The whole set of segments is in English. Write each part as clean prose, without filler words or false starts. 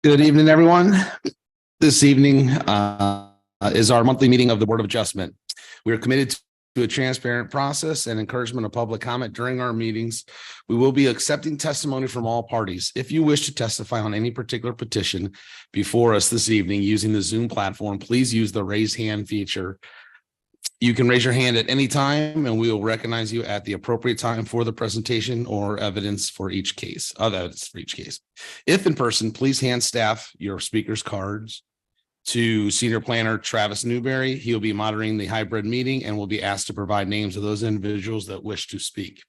Good evening, everyone. This evening is our monthly meeting of the Board of Adjustment. We are committed to a transparent process and encouragement of public comment during our meetings. We will be accepting testimony from all parties. If you wish to testify on any particular petition before us this evening using the Zoom platform, please use the raise hand feature. You can raise your hand at any time and we will recognize you at the appropriate time for the presentation or evidence for each case. If in person, please hand staff your speaker's cards to Senior Planner Travis Newberry. He'll be monitoring the hybrid meeting and will be asked to provide names of those individuals that wish to speak.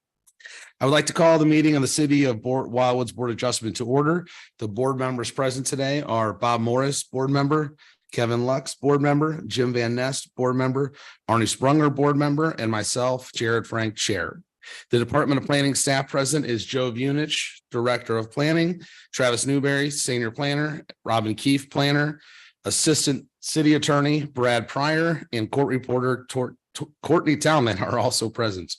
I would like to call the meeting of the City of Wildwood's Board of Adjustment to order. The board members present today are Bob Morris, board member, Kevin Lux, board member, Jim Van Nest, board member, Arnie Sprunger, board member, and myself, Jared Frank, chair. The Department of Planning staff present is Joe Vunich, Director of Planning, Travis Newberry, Senior Planner, Robin Keefe, Planner, Assistant City Attorney Brad Pryor, and Court Reporter Courtney Talman are also present.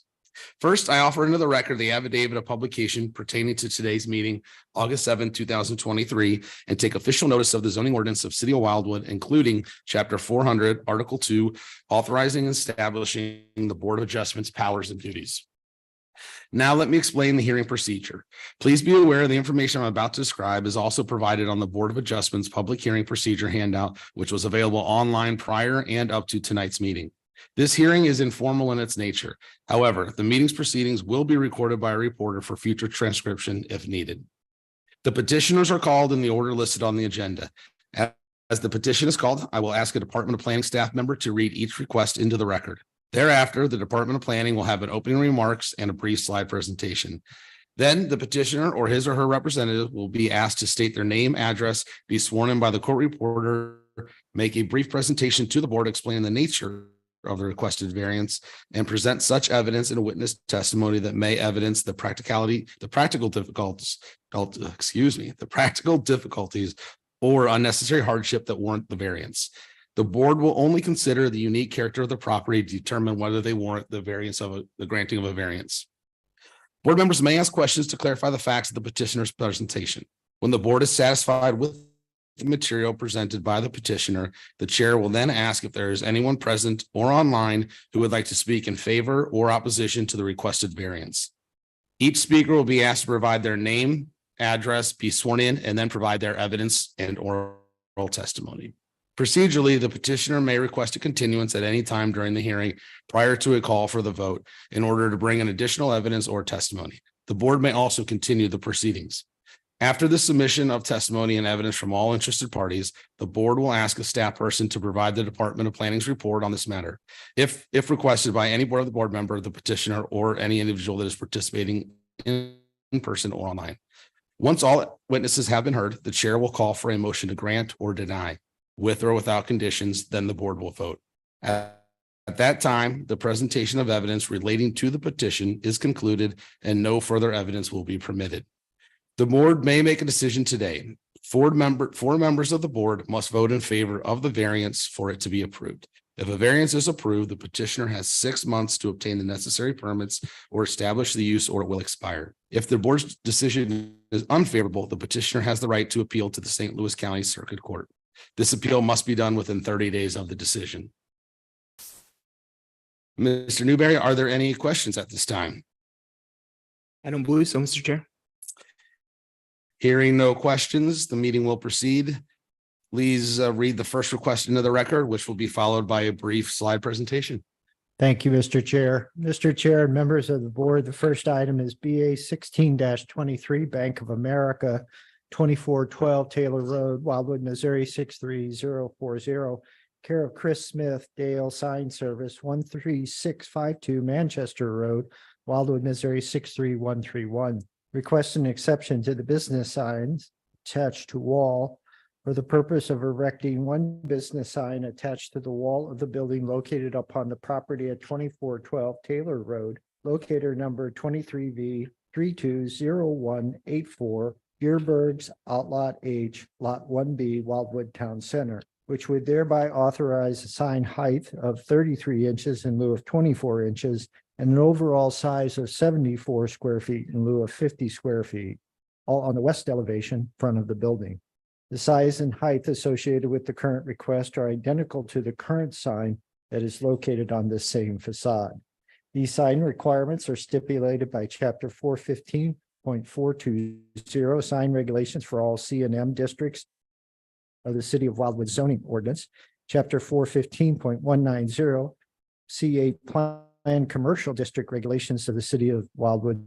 First, I offer into the record the affidavit of publication pertaining to today's meeting, August 7, 2023, and take official notice of the zoning ordinance of City of Wildwood, including Chapter 400, Article 2, authorizing and establishing the Board of Adjustment's powers and duties. Now, let me explain the hearing procedure. Please be aware the information I'm about to describe is also provided on the Board of Adjustment's public hearing procedure handout, which was available online prior and up to tonight's meeting. This hearing is informal in its nature. However, the meeting's proceedings will be recorded by a reporter for future transcription if needed. The petitioners are called in the order listed on the agenda. As the petition is called, I will ask a Department of Planning staff member to read each request into the record. Thereafter, the Department of Planning will have an opening remarks and a brief slide presentation. Then the petitioner or his or her representative will be asked to state their name, address, be sworn in by the court reporter, make a brief presentation to the board explaining the nature of the requested variance, and present such evidence in a witness testimony that may evidence the practical difficulties or unnecessary hardship that warrant the variance. The board will only consider the unique character of the property to determine whether they warrant the variance of the granting of a variance. Board members may ask questions to clarify the facts of the petitioner's presentation. When the board is satisfied with the material presented by the petitioner, the chair will then ask if there is anyone present or online who would like to speak in favor or opposition to the requested variance. Each speaker will be asked to provide their name, address, be sworn in, and then provide their evidence and oral testimony. Procedurally, the petitioner may request a continuance at any time during the hearing prior to a call for the vote in order to bring in additional evidence or testimony. The board may also continue the proceedings. After the submission of testimony and evidence from all interested parties, the board will ask a staff person to provide the Department of Planning's report on this matter, if requested by any board member, the petitioner, or any individual that is participating in person or online. Once all witnesses have been heard, the chair will call for a motion to grant or deny, with or without conditions. Then the board will vote. At that time, the presentation of evidence relating to the petition is concluded and no further evidence will be permitted. The board may make a decision today. Four members of the board must vote in favor of the variance for it to be approved. If a variance is approved, the petitioner has 6 months to obtain the necessary permits or establish the use, or it will expire. If the board's decision is unfavorable, the petitioner has the right to appeal to the St. Louis County Circuit Court. This appeal must be done within 30 days of the decision. Mr. Newberry, are there any questions at this time? I don't believe so, Mr. Chair. Hearing no questions, the meeting will proceed. Please read the first request into the record, which will be followed by a brief slide presentation. Thank you, Mr. Chair. Mr. Chair, members of the board, the first item is BA 16-23, Bank of America, 2412 Taylor Road, Wildwood, Missouri, 63040, care of Chris Smith, Dale Sign Service, 13652 Manchester Road, Wildwood, Missouri, 63131. Request an exception to the business signs attached to wall for the purpose of erecting one business sign attached to the wall of the building located upon the property at 2412 Taylor Road, locator number 23V320184, Gearberg's Outlot H, Lot 1B, Wildwood Town Center, which would thereby authorize a sign height of 33 inches in lieu of 24 inches and an overall size of 74 square feet in lieu of 50 square feet, all on the west elevation front of the building. The size and height associated with the current request are identical to the current sign that is located on the same facade. These sign requirements are stipulated by chapter 415.420 sign regulations for all C and M districts of the City of Wildwood zoning ordinance, chapter 415.190 C8 plan commercial district regulations of the City of Wildwood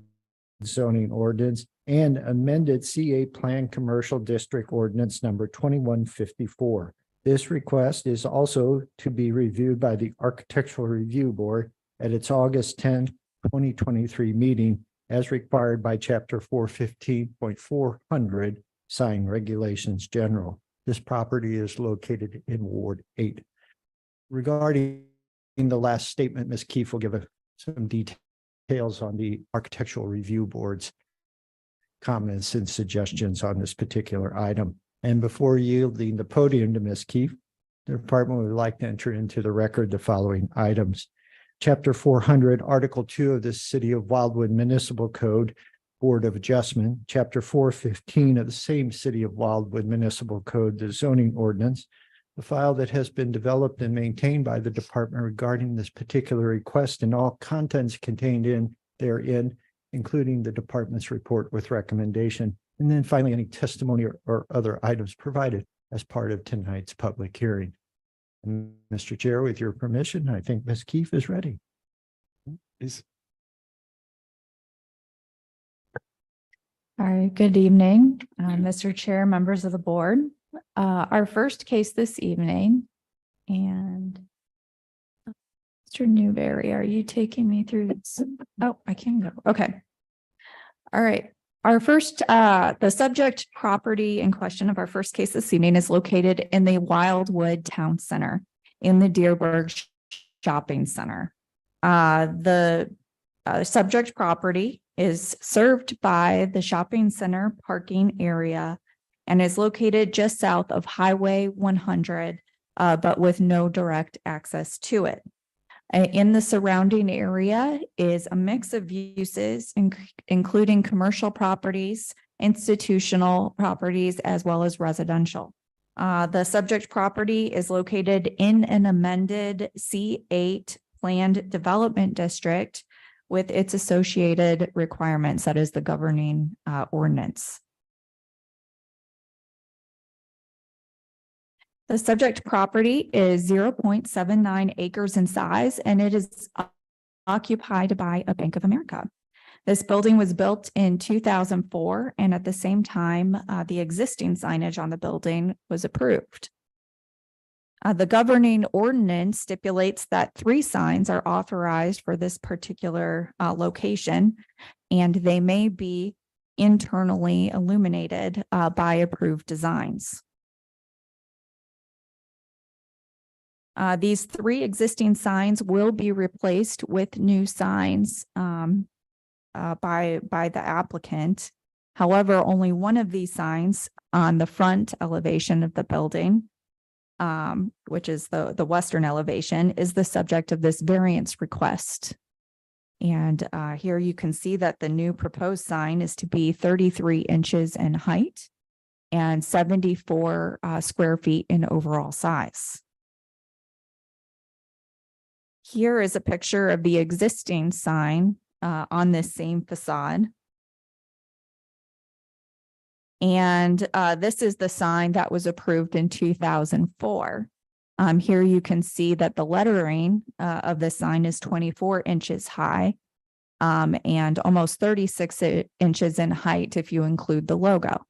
zoning ordinance, and amended C8 plan commercial district ordinance number 2154. This request is also to be reviewed by the Architectural Review Board at its August 10, 2023 meeting as required by chapter 415.400 sign regulations general. This property is located in Ward 8. Regarding the last statement, Ms. Keefe will give some details on the Architectural Review Board's comments and suggestions on this particular item. And before yielding the podium to Ms. Keefe, the department would like to enter into the record the following items. Chapter 400, Article 2 of the City of Wildwood Municipal Code, Board of Adjustment, Chapter 415 of the same City of Wildwood Municipal Code, the zoning ordinance, the file that has been developed and maintained by the department regarding this particular request and all contents contained therein, including the department's report with recommendation. And then finally, any testimony or other items provided as part of tonight's public hearing. And Mr. Chair, with your permission, I think Ms. Keefe is ready. Please. All right, good evening, Mr. Chair, members of the board. Our first case this evening, and Mr. Newberry, are you taking me through this? Oh, I can go. Okay. All right. Our first, the subject property in question of our first case this evening is located in the Wildwood Town Center in the Deerberg Shopping Center. The subject property is served by the shopping center parking area and is located just south of Highway 100, but with no direct access to it. In the surrounding area is a mix of uses, including commercial properties, institutional properties, as well as residential. The subject property is located in an amended C8 planned development district with its associated requirements, that is the governing ordinance. The subject property is 0.79 acres in size, and it is occupied by a Bank of America. This building was built in 2004, and at the same time, the existing signage on the building was approved. The governing ordinance stipulates that 3 signs are authorized for this particular location, and they may be internally illuminated by approved designs. These 3 existing signs will be replaced with new signs by the applicant. However, only one of these signs on the front elevation of the building, which is the western elevation, is the subject of this variance request. And here you can see that the new proposed sign is to be 33 inches in height and 74 square feet in overall size. Here is a picture of the existing sign on this same facade. And this is the sign that was approved in 2004. Here you can see that the lettering of the sign is 24 inches high and almost 36 inches in height if you include the logo.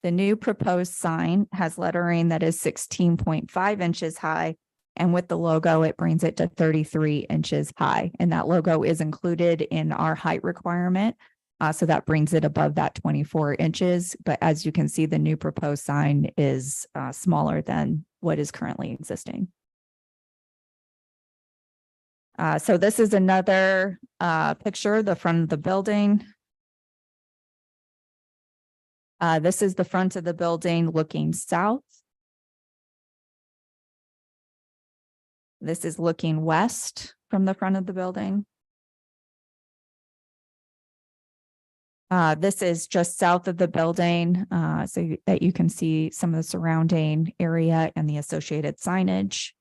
The new proposed sign has lettering that is 16.5 inches high, and with the logo, it brings it to 33 inches high. And that logo is included in our height requirement. So that brings it above that 24 inches. But as you can see, the new proposed sign is smaller than what is currently existing. So this is another picture, the front of the building. This is the front of the building looking south. This is looking west from the front of the building. This is just south of the building, so that you can see some of the surrounding area and the associated signage.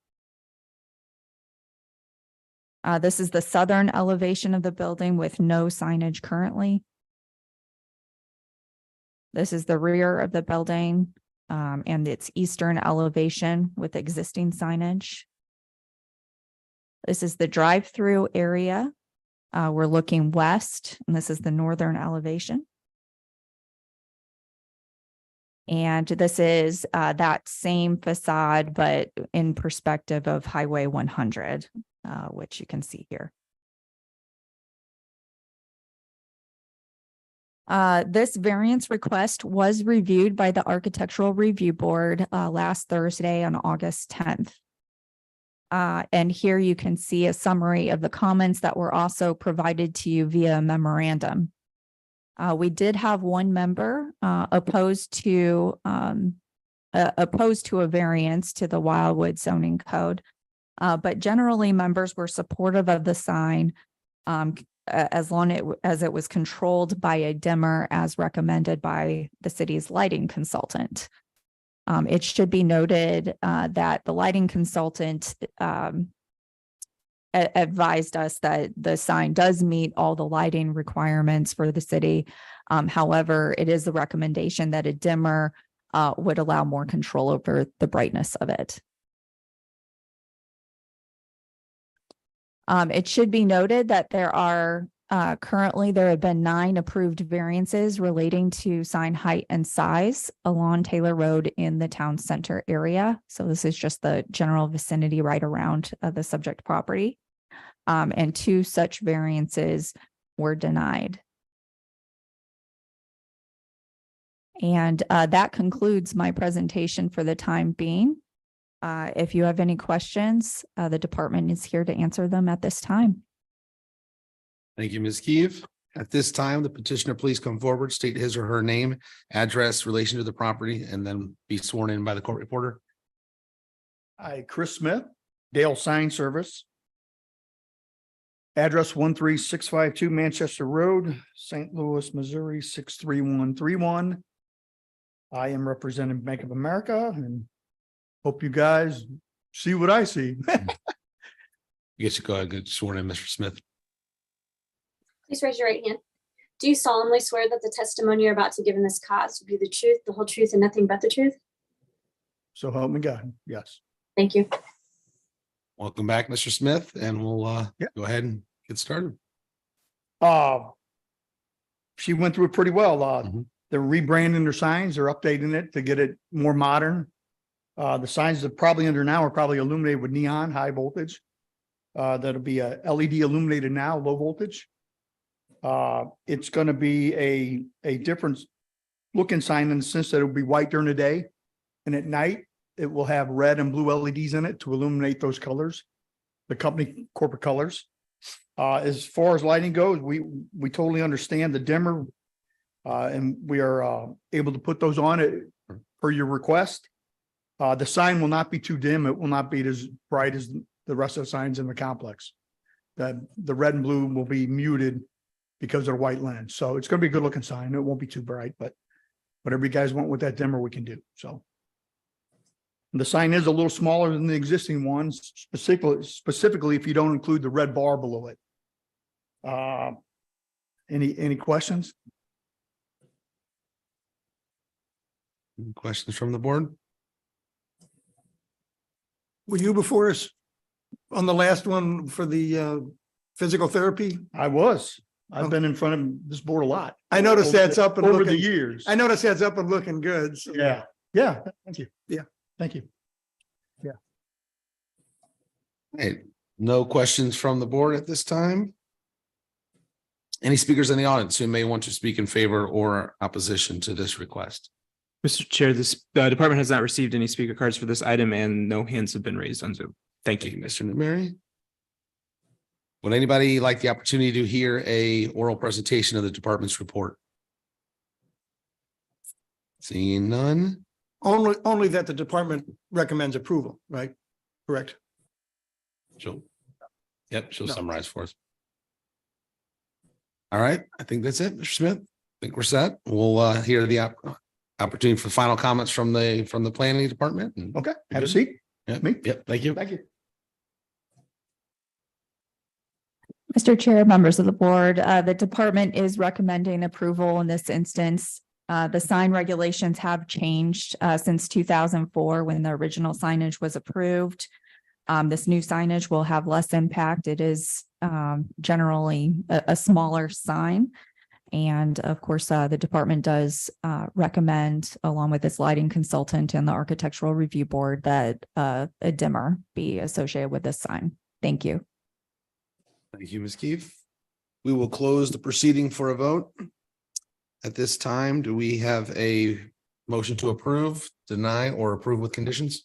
This is the southern elevation of the building with no signage currently. This is the rear of the building, and its eastern elevation with existing signage. This is the drive-through area. We're looking west, and this is the northern elevation. And this is that same facade, but in perspective of Highway 100, which you can see here. This variance request was reviewed by the Architectural Review Board last Thursday on August 10th. And here you can see a summary of the comments that were also provided to you via memorandum. We did have one member opposed to a variance to the Wildwood zoning code. But generally members were supportive of the sign as long as it was controlled by a dimmer as recommended by the city's lighting consultant. It should be noted that the lighting consultant advised us that the sign does meet all the lighting requirements for the city. However, it is the recommendation that a dimmer would allow more control over the brightness of it. It should be noted that there have been 9 approved variances relating to sign height and size along Taylor Road in the town center area. So this is just the general vicinity right around the subject property. And 2 such variances were denied. And that concludes my presentation for the time being. If you have any questions, the department is here to answer them at this time. Thank you, Ms. Keefe. At this time, the petitioner please come forward, state his or her name, address, relation to the property, and then be sworn in by the court reporter. Hi, Chris Smith, Dale Sign Service. Address 13652 Manchester Road, St. Louis, Missouri 63131. I am representing Bank of America and hope you guys see what I see. I guess you go ahead and get sworn in, Mr. Smith. Please raise your right hand. Do you solemnly swear that the testimony you're about to give in this cause will be the truth, the whole truth, and nothing but the truth? So help me God. Yes. Thank you. Welcome back, Mr. Smith, and we'll go ahead and get started. She went through it pretty well. Mhm. They're rebranding their signs. They're updating it to get it more modern. The signs that probably under now are probably illuminated with neon, high voltage. That'll be a LED illuminated now, low voltage. It's going to be a different looking sign in the sense that it'll be white during the day, and at night it will have red and blue LEDs in it to illuminate those colors, the company corporate colors. As far as lighting goes, we totally understand the dimmer, and we are able to put those on it per your request. The sign will not be too dim. It will not be as bright as the rest of the signs in the complex. The red and blue will be muted because they're white lens. So it's going to be a good looking sign. It won't be too bright, but whatever you guys want with that dimmer, we can do. So the sign is a little smaller than the existing ones, specifically if you don't include the red bar below it. Any questions? Any questions from the board? Were you before us on the last one for the physical therapy? I've been in front of this board a lot. I noticed that's up and over the looking, years. I noticed that's up and looking good. So. Yeah. Yeah. Thank you. Yeah. Thank you. Hey, no questions from the board at this time. Any speakers in the audience who may want to speak in favor or opposition to this request? Mr. Chair, this department has not received any speaker cards for this item and no hands have been raised on Zoom. Thank Thank you. you, Mr. Newberry. Would anybody like the opportunity to hear a oral presentation of the department's report? Seeing none. Only that the department recommends approval, right? Correct. She'll No. summarize for us. All right, I think that's it, Mr. Smith. think we're set. We'll hear the opportunity for final comments from the planning department. Okay, have a seat. Yep, Me? yep, thank you. Thank you. Mr. Chair, members of the board, the department is recommending approval in this instance. The sign regulations have changed since 2004 when the original signage was approved. This new signage will have less impact. It is generally a smaller sign. And of course, the department does recommend, along with its lighting consultant and the architectural review board, that a dimmer be associated with this sign. Thank you. Thank you, Ms. Keefe. We will close the proceeding for a vote. At this time, do we have a motion to approve, deny, or approve with conditions?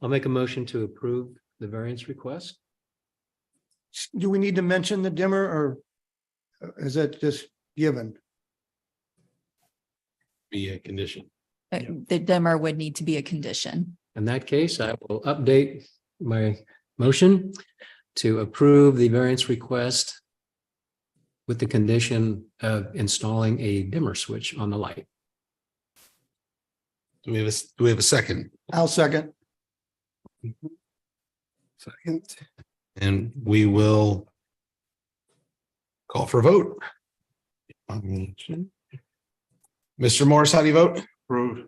I'll make a motion to approve the variance request. Do we need to mention the dimmer or is that just given? Be a condition. The dimmer would need to be a condition. In that case, I will update my motion to approve the variance request with the condition of installing a dimmer switch on the light. Do we have a second? I'll second. Second. And we will call for a vote. Mr. Morris, how do you vote? Approve.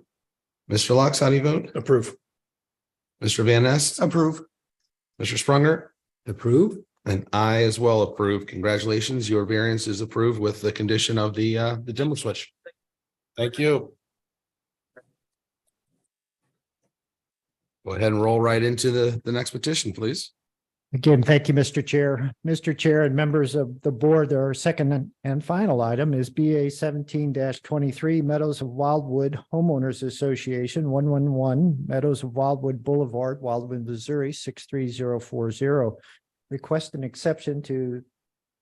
Mr. Lux, how do you vote? Approve. Mr. Van Ness? Approve. Mr. Sprunger? Approve. And I as well approve. Congratulations. Your variance is approved with the condition of the dimmer switch. Thank you. Go ahead and roll right into the next petition, please. Again, thank you, Mr. Chair. Mr. Chair and members of the board, our second and final item is BA 17-23 Meadows of Wildwood Homeowners Association, 111 Meadows of Wildwood Boulevard, Wildwood, Missouri, 63040. Request an exception to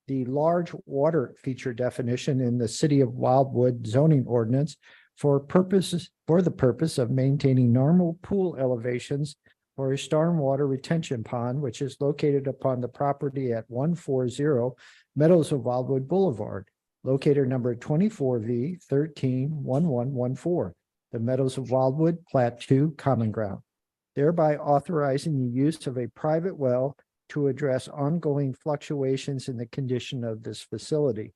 the large water feature definition in the City of Wildwood zoning ordinance for the purpose of maintaining normal pool elevations for a stormwater retention pond, which is located upon the property at 140 Meadows of Wildwood Boulevard, locator number 24V 131114, the Meadows of Wildwood Plat 2 Common Ground, thereby authorizing the use of a private well to address ongoing fluctuations in the condition of this facility.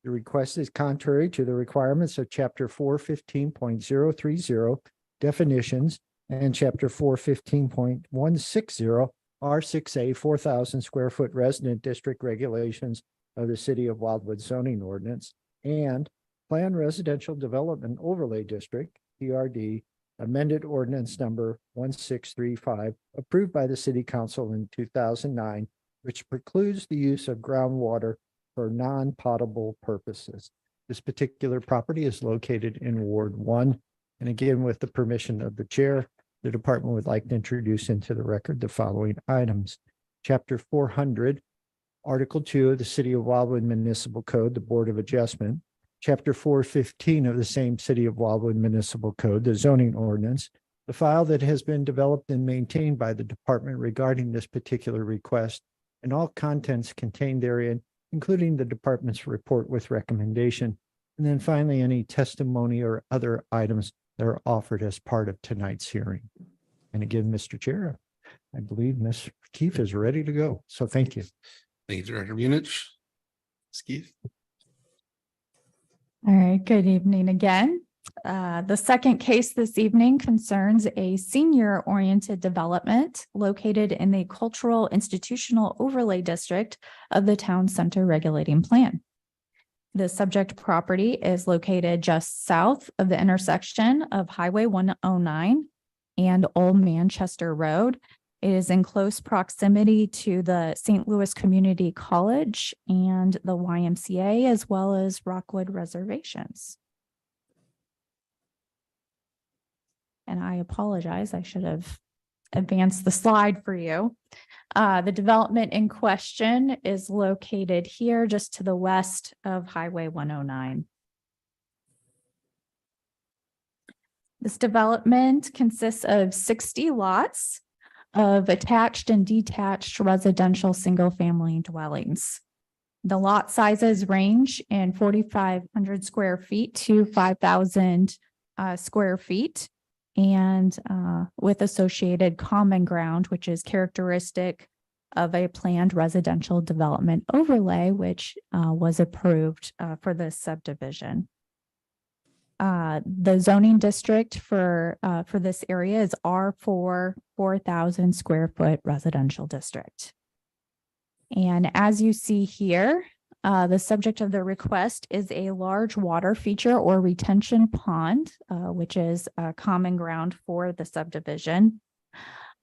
The request is contrary to the requirements of Chapter 415.030 definitions and Chapter 415.160 R6A 4,000 square foot resident district regulations of the City of Wildwood zoning ordinance and Planned Residential Development Overlay District, PRD, amended ordinance number 1635, approved by the City Council in 2009, which precludes the use of groundwater for non-potable purposes. This particular property is located in Ward 1. And again, with the permission of the chair, the department would like to introduce into the record the following items. Chapter 400, Article 2 of the City of Wildwood Municipal Code, the Board of Adjustment. Chapter 415 of the same City of Wildwood Municipal Code, the zoning ordinance. The file that has been developed and maintained by the department regarding this particular request and all contents contained therein, including the department's report with recommendation. And then finally, any testimony or other items that are offered as part of tonight's hearing. And again, Mr. Chair, I believe Ms. Keefe is ready to go. So thank you. Thank you, Director Munich. Ms. Keefe. All right, good evening again. The second case this evening concerns a senior-oriented development located in the Cultural Institutional Overlay District of the Town Center Regulating Plan. The subject property is located just south of the intersection of Highway 109 and Old Manchester Road. It is in close proximity to the St. Louis Community College and the YMCA, as well as Rockwood Reservations. And I apologize, I should have advanced the slide for you. The development in question is located here just to the west of Highway 109. This development consists of 60 lots of attached and detached residential single-family dwellings. The lot sizes range in 4,500 square feet to 5,000 square feet. And with associated common ground, which is characteristic of a planned residential development overlay, which was approved for this subdivision. The zoning district for this area is R4, 4,000 square foot residential district. And as you see here, the subject of the request is a large water feature or retention pond, which is common ground for the subdivision.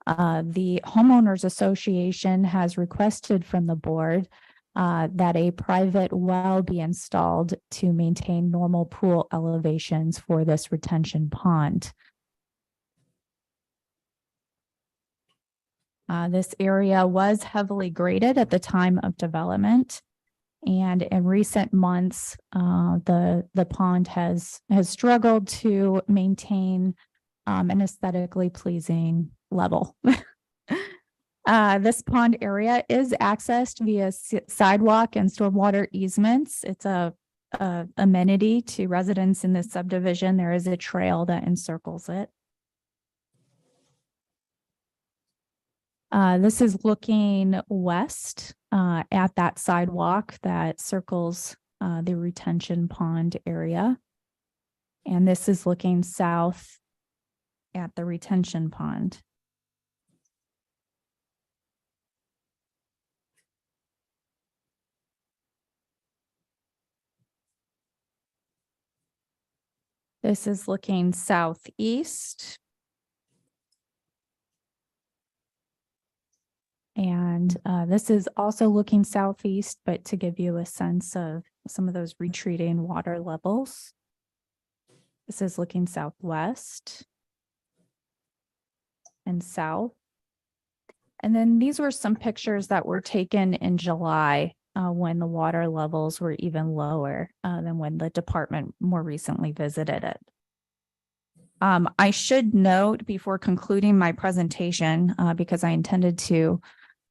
The homeowners association has requested from the board that a private well be installed to maintain normal pool elevations for this retention pond. This area was heavily graded at the time of development. And in recent months, the pond has struggled to maintain an aesthetically pleasing level. This pond area is accessed via sidewalk and stormwater easements. It's a amenity to residents in this subdivision. There is a trail that encircles it. This is looking west at that sidewalk that circles the retention pond area. And this is looking south at the retention pond. This is looking southeast. And this is also looking southeast, but to give you a sense of some of those retreating water levels. This is looking southwest and south. And then these were some pictures that were taken in July when the water levels were even lower than when the department more recently visited it. I should note before concluding my presentation, because I intended to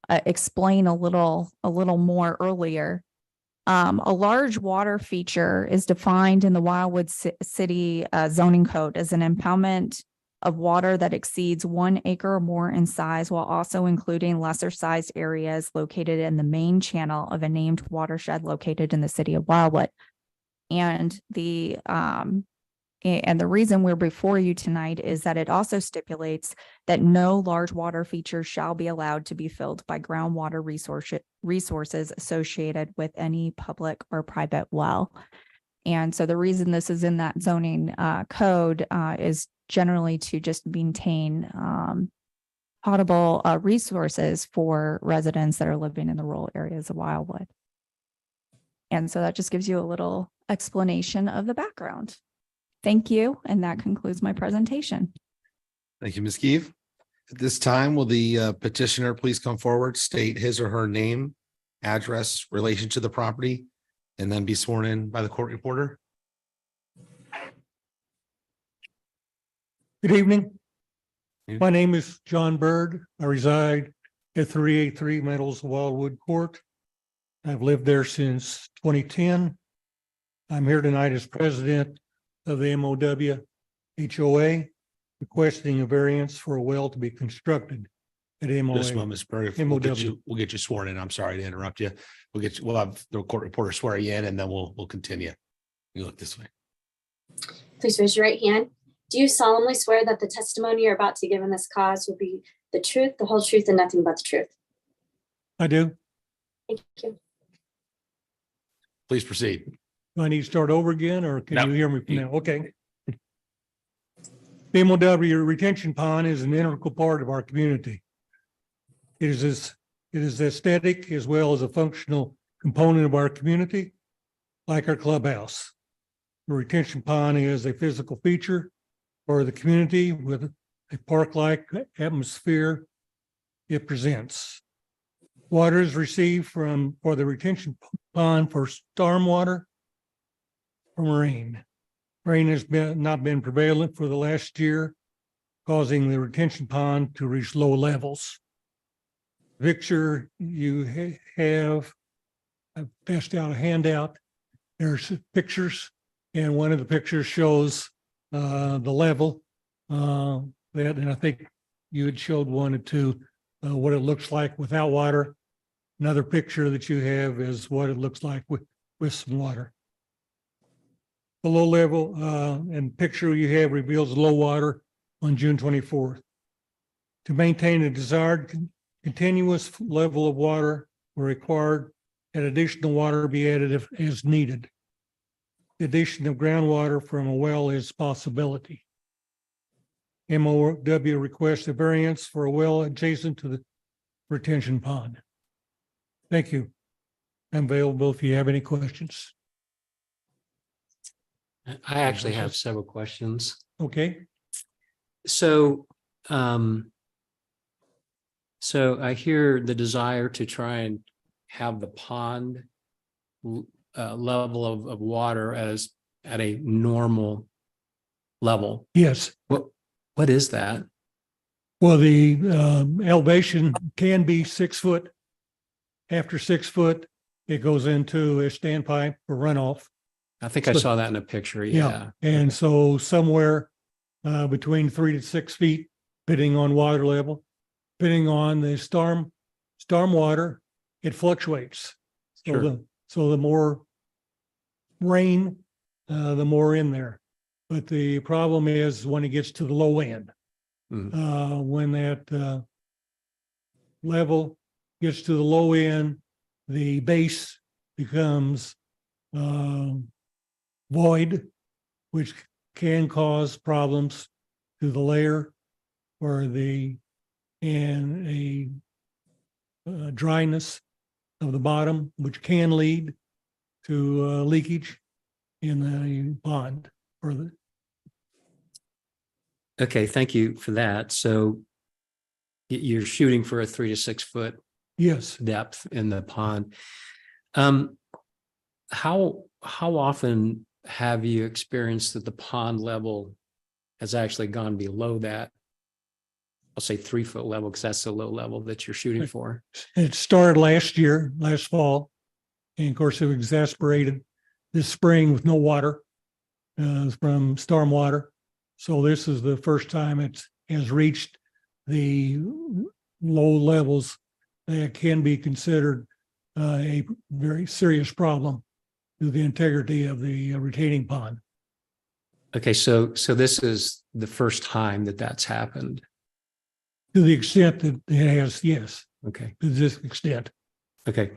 explain a little more earlier. A large water feature is defined in the Wildwood City zoning code as an impoundment of water that exceeds 1 acre or more in size, while also including lesser sized areas located in the main channel of a named watershed located in the city of Wildwood. And the reason we're before you tonight is that it also stipulates that no large water feature shall be allowed to be filled by groundwater resources associated with any public or private well. And so the reason this is in that zoning code is generally to just maintain potable resources for residents that are living in the rural areas of Wildwood. And so that just gives you a little explanation of the background. Thank you. And that concludes my presentation. Thank you, Ms. Keefe. At this time, will the petitioner please come forward, state his or her name, address, relation to the property, and then be sworn in by the court reporter? Good evening. Yeah. My name is John Bird. I reside at 383 Meadows Wildwood Court. I've lived there since 2010. I'm here tonight as president of the MOW HOA, requesting a variance for a well to be constructed at MOA. Just a moment, Ms. Berg. We'll get you sworn in. I'm sorry to interrupt you. We'll have the court reporter swear you in, and then we'll continue. You look this way. Please raise your right hand. Do you solemnly swear that the testimony you're about to give in this cause will be the truth, the whole truth, and nothing but the truth? I do. Thank you. Please proceed. Do I need to start over again, or can No. you hear me from now? Okay. The MOW retention pond is an integral part of our community. It is aesthetic as well as a functional component of our community, like our clubhouse. The retention pond is a physical feature for the community with a park-like atmosphere it presents. Water is received for the retention pond for stormwater from rain. Rain has not been prevalent for the last year, causing the retention pond to reach low levels. The picture you have I've passed out a handout. There's pictures, and one of the pictures shows the level. And I think you had showed one or two, what it looks like without water. Another picture that you have is what it looks like with some water. The low level and picture you have reveals low water on June 24th. To maintain a desired continuous level of water were required that additional water be added if as needed. The addition of groundwater from a well is a possibility. MOW requests a variance for a well adjacent to the retention pond. Thank you. I'm available if you have any questions. I actually have several questions. Okay, So, so I hear the desire to try and have the pond level of water as at a normal level. yes. What is that? Well, the elevation can be 6 foot. After 6 foot, it goes into a standpipe or runoff. I think I So- saw that in a picture. Yeah. And so somewhere between 3 to 6 feet, depending on water level, depending on the storm water, it fluctuates. Sure. So the more rain, the more in there. But the problem is when it gets to the low end, when that level gets to the low end, the base becomes void, which can cause problems to the layer or and a dryness of the bottom, which can lead to leakage in the pond or the. Okay, thank you for that. So you're shooting for a 3 to 6 foot Yes, depth in the pond. How often have you experienced that the pond level has actually gone below that? I'll say 3 foot level because that's the low level that you're shooting for. it started last fall. And of course, it exasperated this spring with no water from storm water. So this is the first time it has reached the low levels that can be considered a very serious problem to the integrity of the retaining pond. Okay, so this is the first time that that's happened. To the extent that it has, yes, Okay. to this extent. Okay.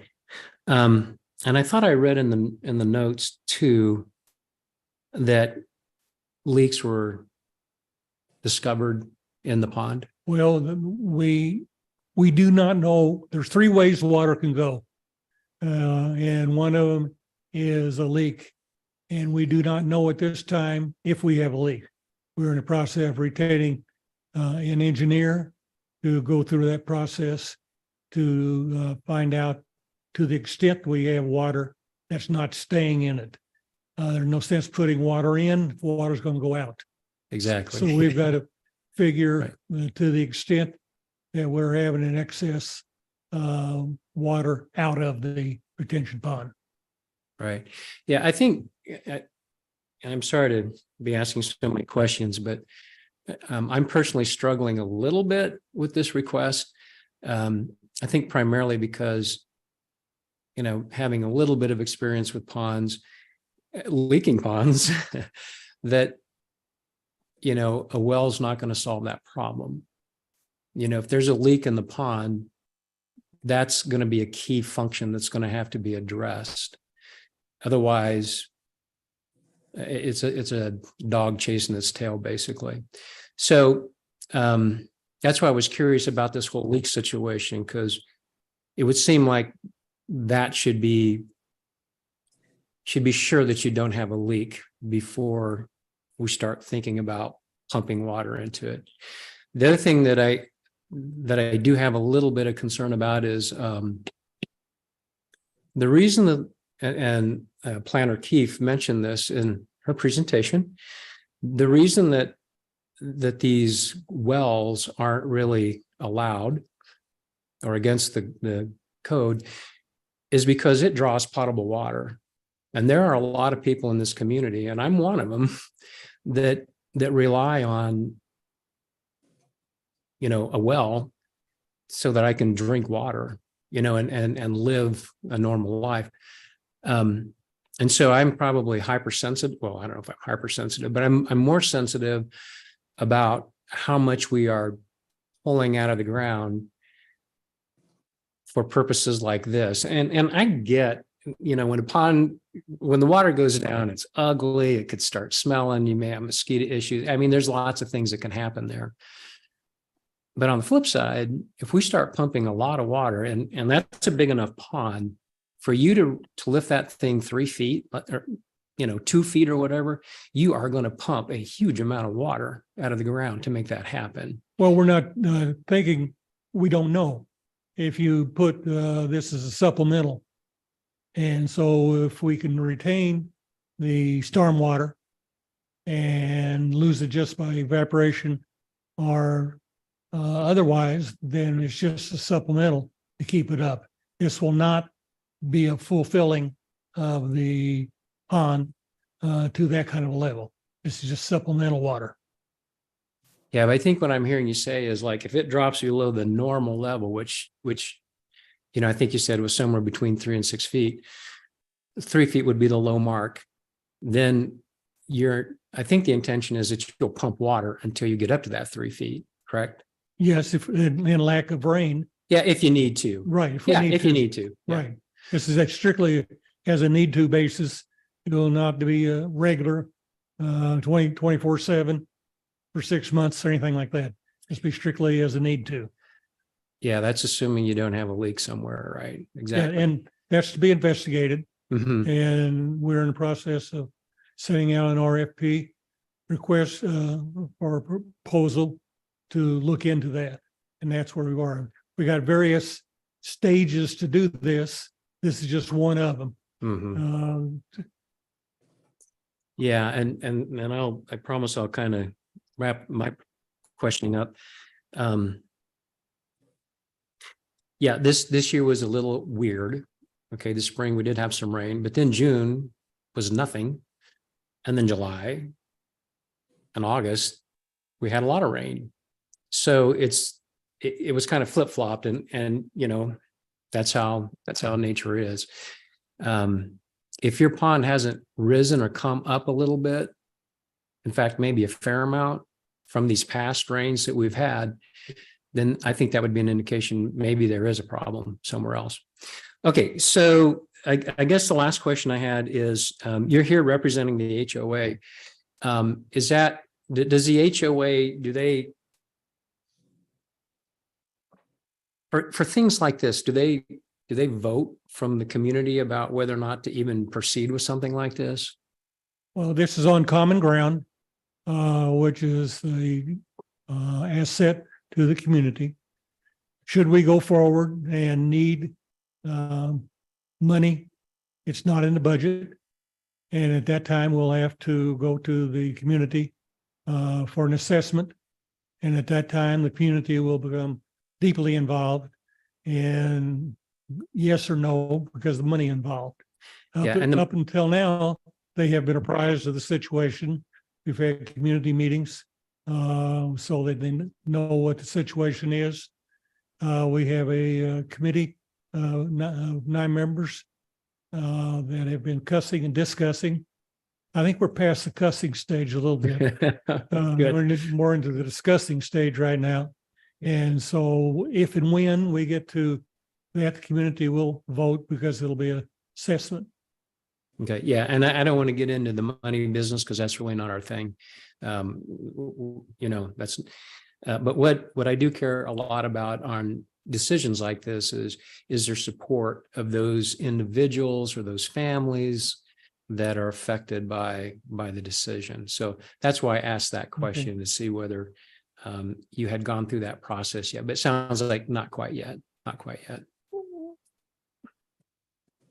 And I thought I read in the notes too that leaks were discovered in the pond. Well, we do not know. There's 3 ways water can go. And one of them is a leak. And we do not know at this time if we have a leak. We're in the process of retaining an engineer to go through that process to find out to the extent we have water that's not staying in it. There's no sense putting water in if water's going to go out. Exactly. So we've got to figure to the extent that we're having an excess water out of the retention pond. Right. Yeah, I think, and I'm sorry to be asking so many questions, but I'm personally struggling a little bit with this request. I think primarily because, having a little bit of experience with ponds, leaking ponds, that, a well's not going to solve that problem. If there's a leak in the pond, that's going to be a key function that's going to have to be addressed. Otherwise, it's a dog chasing its tail, basically. So that's why I was curious about this whole leak situation, because it would seem like that should be sure that you don't have a leak before we start thinking about pumping water into it. The other thing that I do have a little bit of concern about is the reason that, and Planner Keefe mentioned this in her presentation, the reason that these wells aren't really allowed or against the code is because it draws potable water. And there are a lot of people in this community, and I'm one of them, that rely on, a well so that I can drink water, and live a normal life. And so I'm probably hypersensitive. Well, I don't know if I'm hypersensitive, but I'm more sensitive about how much we are pulling out of the ground for purposes like this. And I get, when the water goes down, it's ugly. It could start smelling. You may have mosquito issues. I mean, there's lots of things that can happen there. But on the flip side, if we start pumping a lot of water, and that's a big enough pond for you to lift that thing 3 feet or 2 feet or whatever, you are going to pump a huge amount of water out of the ground to make that happen. Well, we're not thinking, we don't know. If you put this as a supplemental. And so if we can retain the stormwater and lose it just by evaporation or otherwise, then it's just a supplemental to keep it up. This will not be a fulfilling of the pond to that kind of a level. This is just supplemental water. Yeah, but I think what I'm hearing you say is like, if it drops below the normal level, which I think you said was somewhere between 3 and 6 feet, 3 feet would be the low mark. Then I think the intention is that you'll pump water until you get up to that 3 feet, correct? Yes, if in lack of rain. Yeah, if you need to. Right. If you need to. Yeah. Right. This is strictly as a need to basis. It will not be a regular 24/7 for 6 months or anything like that. Just be strictly as a need to. Yeah, that's assuming you don't have a leak somewhere, right? Exactly. And that's to be investigated. Mhm. And we're in the process of sending out an RFP request for a proposal to look into that. And that's where we are. We got various stages to do this. This is just one of them. Mhm. Yeah, and I promise I'll kind of wrap my questioning up. Yeah, this year was a little weird. Okay, this spring we did have some rain, but then June was nothing. And then July and August, we had a lot of rain. So it was kind of flip-flopped, and that's how nature is. If your pond hasn't risen or come up a little bit, in fact, maybe a fair amount from these past rains that we've had, then I think that would be an indication maybe there is a problem somewhere else. Okay, so I guess the last question I had is, you're here representing the HOA. Does the HOA, do they, for things like this, do they vote from the community about whether or not to even proceed with something like this? Well, this is on common ground, which is the asset to the community. Should we go forward and need money, it's not in the budget. And at that time, we'll have to go to the community for an assessment. And at that time, the community will become deeply involved in yes or no, because the money involved. Up until now, they have been apprised of the situation. We've had community meetings so that they know what the situation is. We have a committee of 9 members that have been cussing and discussing. I think we're past the cussing stage a little bit. We're more into the discussing stage right now. And so if and when we get to that, the community will vote because it'll be an assessment. Okay, yeah, and I don't want to get into the money business because that's really not our thing. That's, but what I do care a lot about on decisions like this is there support of those individuals or those families that are affected by the decision. So that's why I asked that question to see whether you had gone through that process yet, but it sounds like not quite yet.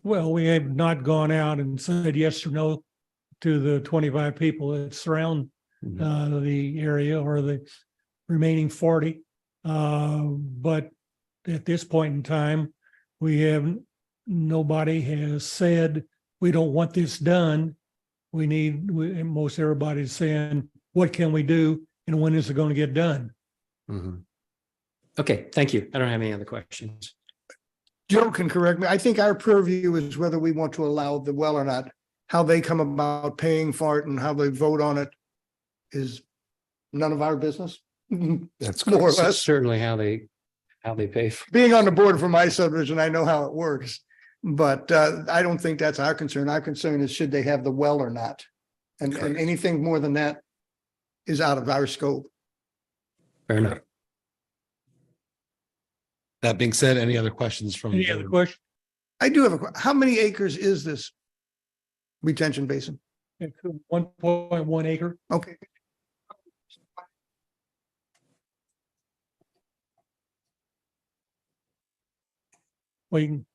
Well, we have not gone out and said yes or no to the 25 people that surround the area or the remaining 40. But at this point in time, we have nobody has said, we don't want this done. Most everybody's saying, what can we do? And when is it going to get done? Mhm. Okay, thank you. I don't have any other questions. Joe can correct me. I think our purview is whether we want to allow the well or not. How they come about paying for it and how they vote on it is none of our business. That's More or correct. less. Certainly how they pay for. Being on the board for my subdivision, I know how it works. But I don't think that's our concern. Our concern is should they have the well or not? And Correct. anything more than that is out of our scope. Fair enough. That being said, any other questions from? Any other questions? I do have how many acres is this retention basin? 1.1 acre. Okay. Well, you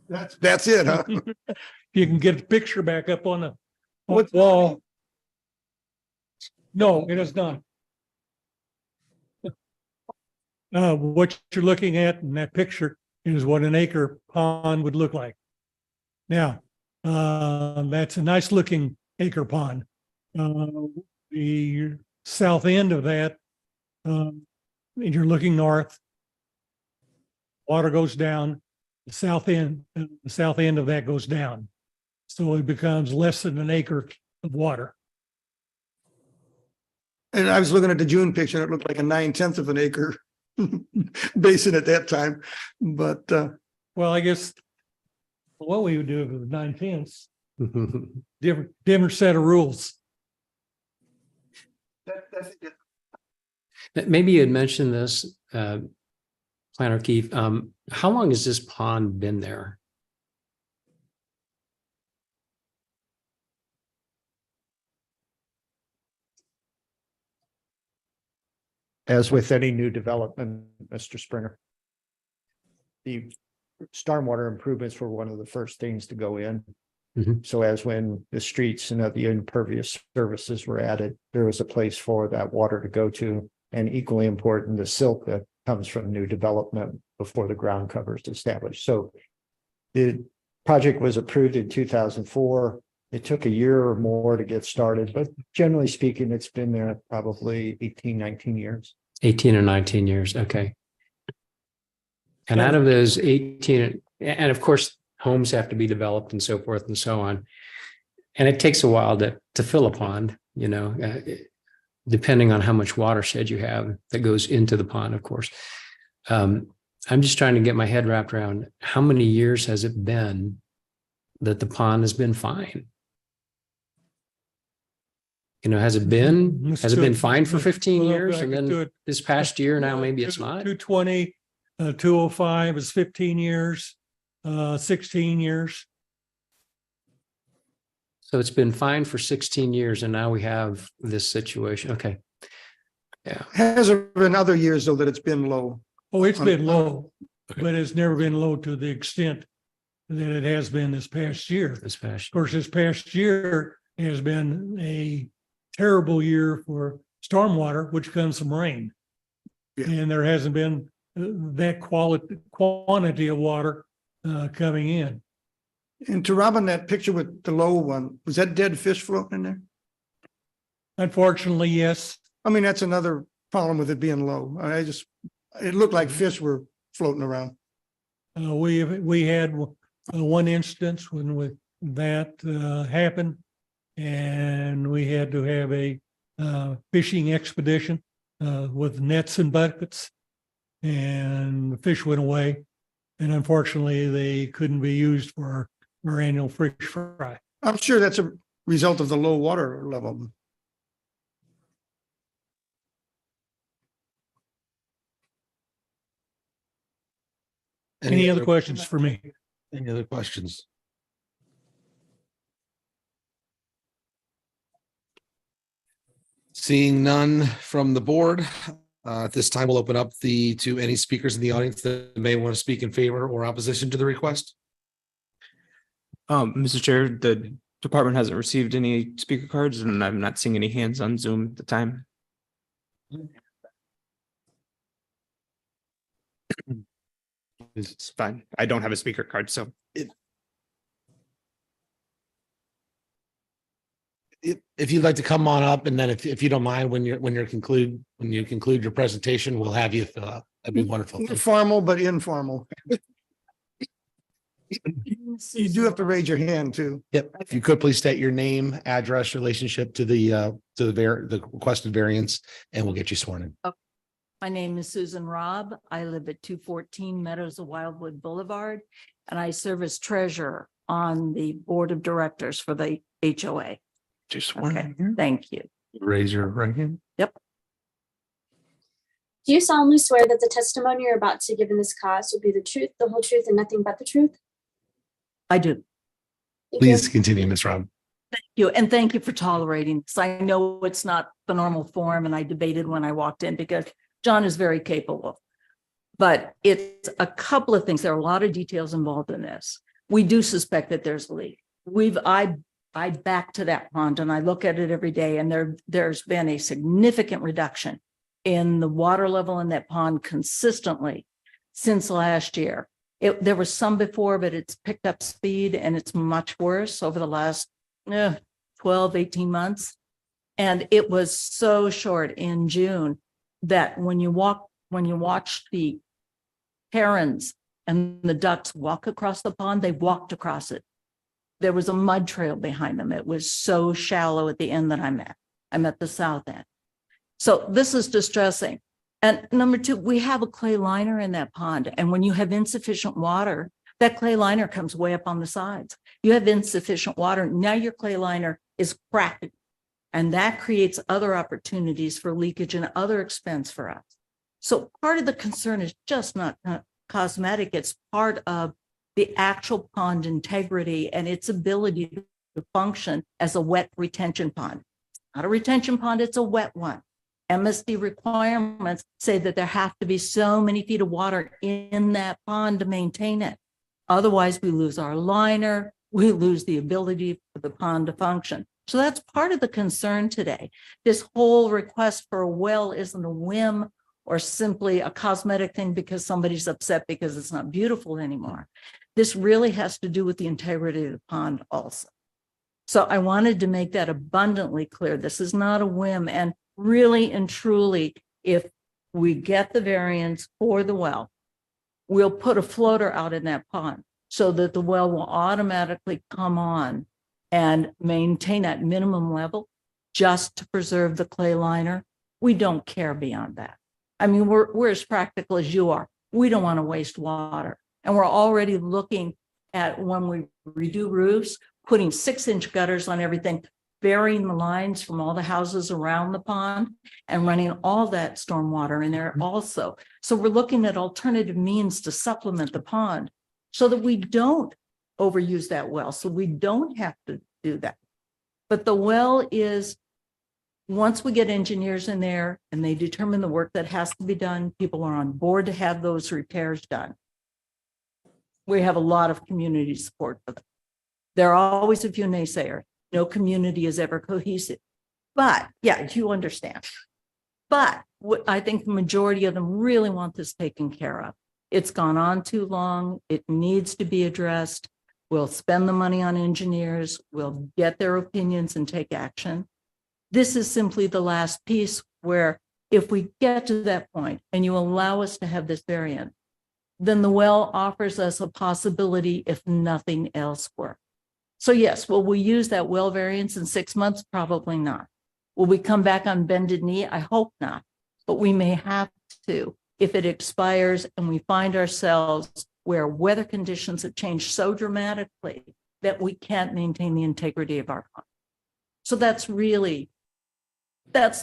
That's it, huh? you can get the picture back up on the What's- wall. No, it is not. What you're looking at in that picture is what an acre pond would look like. Now, that's a nice looking acre pond. The south end of that, you're looking north. Water goes down, the south end of that goes down. So it becomes less than an acre of water. And I was looking at the June picture, it looked like a 9/10 of an acre basin at that time, but Well, I guess what we would do if it was 9/10, different set of rules. Maybe you had mentioned this, Planner Keith. How long has this pond been there? As with any new development, Mr. Springer. The stormwater improvements were one of the first things to go in. Mhm. So as when the streets and the impervious services were added, there was a place for that water to go to. And equally important, the silt that comes from new development before the ground cover is established. So the project was approved in 2004. It took a year or more to get started, but generally speaking, it's been there probably 18, 19 years. 18 or 19 years. Okay. And out of those 18, and of course, homes have to be developed and so forth and so on. And it takes a while to fill a pond, depending on how much watershed you have that goes into the pond, of course. I'm just trying to get my head wrapped around how many years has it been that the pond has been fine? Has it been fine for 15 years? And then this past year, now maybe it's not? 220, 205 is 15 years, 16 years. So it's been fine for 16 years and now we have this situation. Okay. Yeah. has there been other years though that it's been low? Oh, it's been low, but it's never been low to the extent that it has been this past year. This past Of course, this past year has been a terrible year for stormwater, which comes from rain. Yeah. And there hasn't been that quantity of water coming in. And to Robin, that picture with the low one, was that dead fish floating in there? Unfortunately, yes. I mean, that's another problem with it being low. It looked like fish were floating around. We had one instance when that happened, and we had to have a fishing expedition with nets and buckets, and the fish went away, and unfortunately, they couldn't be used for our annual fish fry. I'm sure that's a result of the low water level. Any other questions for me? Any other questions? Seeing none from the board, at this time, we'll open up to any speakers in the audience that may want to speak in favor or opposition to the request. Mr. Chair, the department hasn't received any speaker cards and I'm not seeing any hands on Zoom at the time. It's fine. I don't have a speaker card, so If you'd like to come on up, and then if you don't mind, when you conclude your presentation, we'll have you fill out. That'd be wonderful. Formal but informal. You do have to raise your hand too. Yep. If you could please state your name, address, relationship to the requested variance, and we'll get you sworn in. My name is Susan Robb. I live at 214 Meadows of Wildwood Boulevard, and I serve as treasurer on the board of directors for the HOA. Just sworn Okay, in here. thank you. Raise your right hand. Do you solemnly swear that the testimony you're about to give in this cause will be the truth, the whole truth, and nothing but the truth? I do. Thank you. Please continue, Ms. Rob. Thank you. And thank you for tolerating this. I know it's not the normal form, and I debated when I walked in because John is very capable. But it's a couple of things. There are a lot of details involved in this. We do suspect that there's a leak. I back to that pond and I look at it every day, and there's been a significant reduction in the water level in that pond consistently since last year. There was some before, but it's picked up speed and it's much worse over the last 12, 18 months. And it was so short in June that when you watch the herons and the ducks walk across the pond, they walked across it. There was a mud trail behind them. It was so shallow at the end that I'm at. I'm at the south end. So this is distressing. And number two, we have a clay liner in that pond. And when you have insufficient water, that clay liner comes way up on the sides. You have insufficient water. Now your clay liner is cracking. And that creates other opportunities for leakage and other expense for us. So part of the concern is just not cosmetic. It's part of the actual pond integrity and its ability to function as a wet retention pond. Not a retention pond, it's a wet one. MSD requirements say that there have to be so many feet of water in that pond to maintain it. Otherwise, we lose our liner, we lose the ability for the pond to function. So that's part of the concern today. This whole request for a well isn't a whim or simply a cosmetic thing because somebody's upset because it's not beautiful anymore. This really has to do with the integrity of the pond also. So I wanted to make that abundantly clear. This is not a whim. And really and truly, if we get the variance for the well, we'll put a floater out in that pond so that the well will automatically come on and maintain that minimum level just to preserve the clay liner. We don't care beyond that. I mean, we're as practical as you are. We don't want to waste water. And we're already looking at when we redo roofs, putting 6-inch gutters on everything, burying the lines from all the houses around the pond and running all that stormwater in there also. So we're looking at alternative means to supplement the pond so that we don't overuse that well, so we don't have to do that. But the well is, once we get engineers in there and they determine the work that has to be done, people are on board to have those repairs done. We have a lot of community support for them. There are always a few naysayers. No community is ever cohesive. But yeah, you understand. But I think the majority of them really want this taken care of. It's gone on too long. It needs to be addressed. We'll spend the money on engineers. We'll get their opinions and take action. This is simply the last piece where if we get to that point and you allow us to have this variant, then the well offers us a possibility if nothing else works. So yes, will we use that well variance in 6 months? Probably not. Will we come back on bended knee? I hope not, but we may have to if it expires and we find ourselves where weather conditions have changed so dramatically that we can't maintain the integrity of our pond. So that's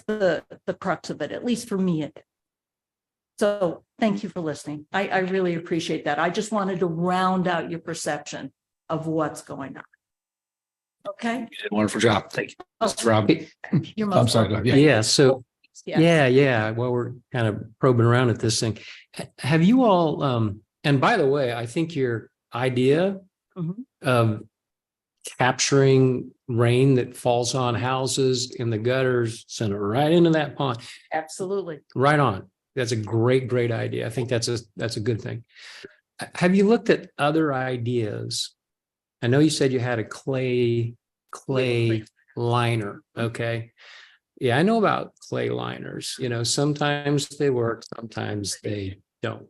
the crux of it, at least for me it is. So thank you for listening. I really appreciate that. I just wanted to round out your perception of what's going on. Okay? You did a wonderful job. Thank you, Mr. Rob. You're I'm most sorry. Go ahead. Yeah. Yeah, so, Yeah. yeah. Well, we're kind of probing around at this thing. Have you all, and by the way, I think your idea Mhm. of capturing rain that falls on houses in the gutters, send it right into that pond, Absolutely. right on. That's a great idea. I think that's a good thing. have you looked at other ideas? I know you said you had a clay liner, okay? Yeah, I know about clay liners, sometimes they work, sometimes they don't.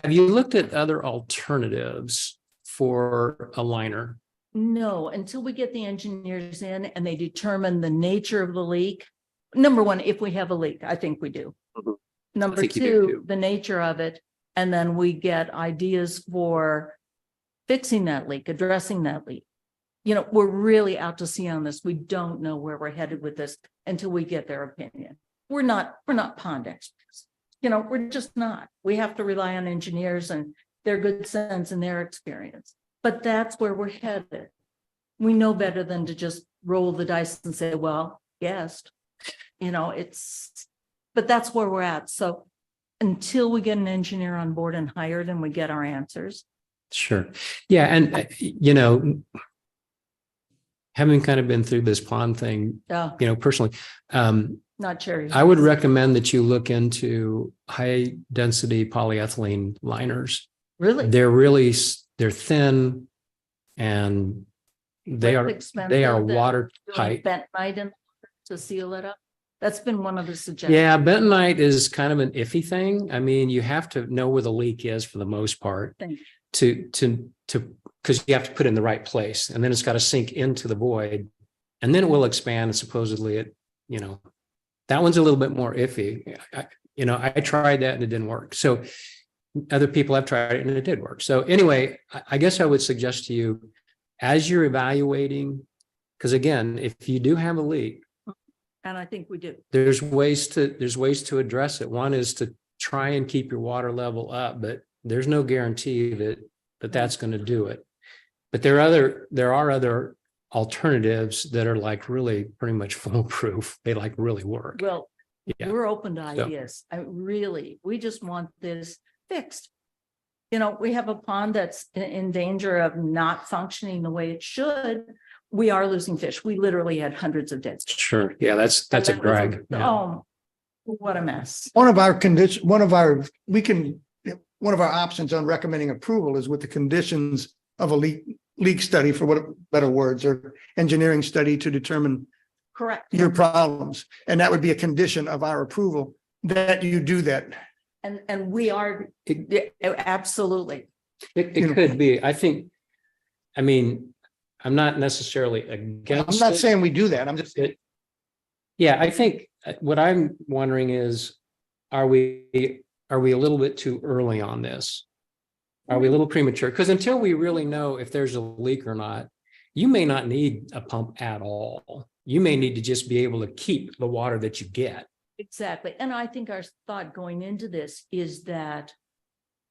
Have you looked at other alternatives for a liner? No, until we get the engineers in and they determine the nature of the leak. Number one, if we have a leak, I think we do. Mhm. Number think you do two, too. the nature of it, and then we get ideas for fixing that leak, addressing that leak. We're really out to sea on this. We don't know where we're headed with this until we get their opinion. We're not pond experts. We're just not. We have to rely on engineers and their good sense and their experience. But that's where we're headed. We know better than to just roll the dice and say, well, yes, but that's where we're at. So until we get an engineer on board and hired and we get our answers. Sure. Yeah. And, having kind of been through this pond thing, personally, Not cherry. I would recommend that you look into high density polyethylene liners. Really? They're thin and they are watertight. Bentonite in to seal it up. That's been one of the suggestions. Yeah, bentonite is kind of an iffy thing. I mean, you have to know where the leak is for the most part Thank you. to because you have to put it in the right place, and then it's got to sink into the void, and then it will expand. And supposedly that one's a little bit more iffy. I tried that and it didn't work. So other people have tried it and it did work. So anyway, I guess I would suggest to you, as you're evaluating, because again, if you do have a leak, And I think we do. there's ways to address it. One is to try and keep your water level up, but there's no guarantee that that's going to do it. But there are other alternatives that are like really pretty much foolproof. They like really work. Well, Yeah. we're open to So- ideas. We just want this fixed. We have a pond that's in danger of not functioning the way it should. We are losing fish. We literally had hundreds of dead. fish. Sure. Yeah, that's a And that was drag. Yeah. Oh, what a mess. One of our options on recommending approval is with the conditions of a leak study, for what better words, or engineering study to determine Correct. your problems. And that would be a condition of our approval that you do that. And we are, absolutely. It could be. I'm not necessarily against I'm not it. saying we do that. I'm just, Yeah, I think what I'm wondering is, are we a little bit too early on this? Are we a little premature? Because until we really know if there's a leak or not, you may not need a pump at all. You may need to just be able to keep the water that you get. Exactly. And I think our thought going into this is that